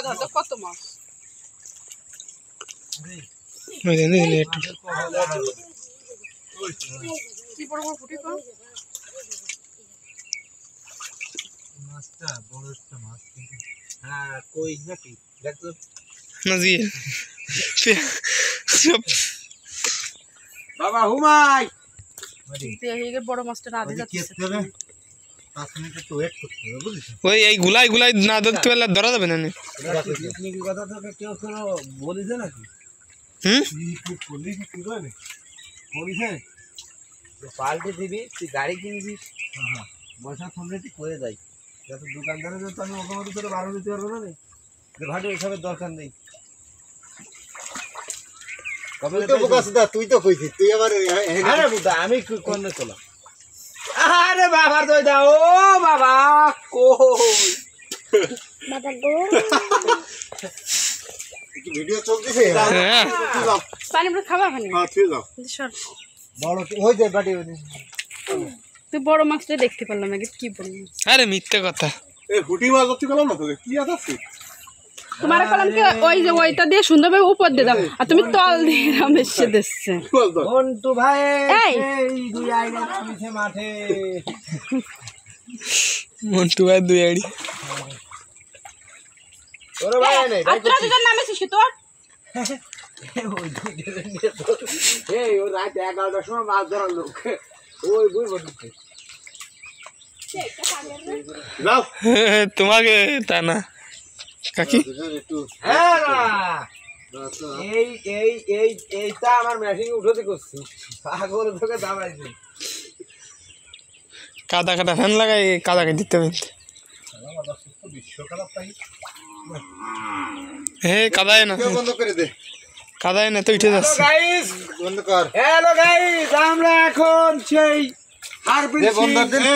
ধর কত মাছ কি বড় বড় ফুটি তো মাছটা বড় একটা মাছ কিন্তু হ্যাঁ কই নাকি দেখো না জি বাবা হুমাই এই বড় মাছটা না দিয়ে যাচ্ছে 5 মিনিট একটু ওয়েট করতে হবে বুঝছো ওই এই গুলাই না ধরতে পারলে ধরা যাবে না পিকনিকের কথা তো কেউ কোনো বলিছে নাকি কি পুলিশ কি করে বলিছে পাল্টে দিবি তুই গাড়ি কিনছিস হ্যাঁ বসার সামনে তুই করে যাই যত দোকানদারে তো আমি ওখানে তোর 12 দিতে পারবো না রে ভাড়া এসবের দরকার নেই কবে তো বোকাসদা তুই তো কইছিস তুই আবার আরে বুদা আমি কোন চলা আরে বাবা দই দাও ও বাবা কই বাবা গো কি ভিডিও চলতেছে হ্যাঁ পানি পুরো খাওয়া খানি হ্যাঁ ঠিক আছে সর বড় হই যায় বাড়ি তুই বড় মাছটা দেখতে পারলাম না কি বড় মাছ আরে মিথ্যে কথা এই হুটি মাছ হচ্ছে কলম না তো কি আছে তোমার কলমকে ওই যে ওইটা দিয়ে সুন্দরভাবে উপর দিয়ে দাও আর তুমি তল দিয়ে রামেশে দিচ্ছে বন্ধু ভাই এই দুই আইনা নামিছে মাঠে মন্টু ভাই দুই আড়ি ওরে ভাই নাই আর তোরা দুজন নামেছিস তোর এই ও রাত 11টার সময় মাছ ধরার লোক ওই বই বসে যাও তোমাকে তা না কাকি হ্যাঁ না এইটা আমার মেশিন উঠতে করছি পাগল তোকে দাবাইছি কাদা ফ্যান লাগাই কাদাকে দিতে হবে বিশ্বকাপ পাই হে কাদায় না বন্ধ করে দে কাদায় না তো উঠে যাচ্ছে গাইস বন্ধ কর হ্যালো গাইস আমরা এখন সেই হারবিন বন্ধ দিন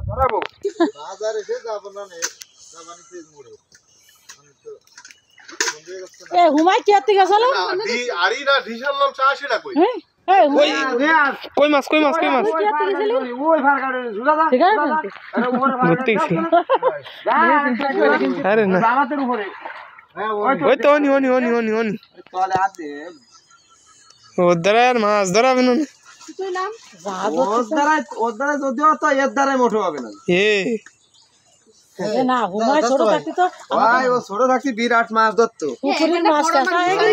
ধরাবো বাজারে এসে যাব না নে জামানি তেজ মোড়ে আমি তো এ হুমাই কি আতে গেছলো আরি না ঢিসাল নাম চা সেটা কই এই কই মাছ কি আতে গেছলো ওই ফারগাড়ে জুড়া দা ঠিক আছে আরে ওরে ঘুরতে গেছি আরে না আমাদের উপরে হ্যাঁ ওই তো অনি তলে হাত দে ওর দ্বারা আর মাছ ধরাবে না তুই নাম ওর দ্বারা যদিও তো এর দ্বারাই মোটো হবে না না হুমাই ছোট থাকতে তো ভাই ও ছোট থাকতে বিরাট মাছ ধরতো পুকুরের মাছ কাটা হয়ে গেল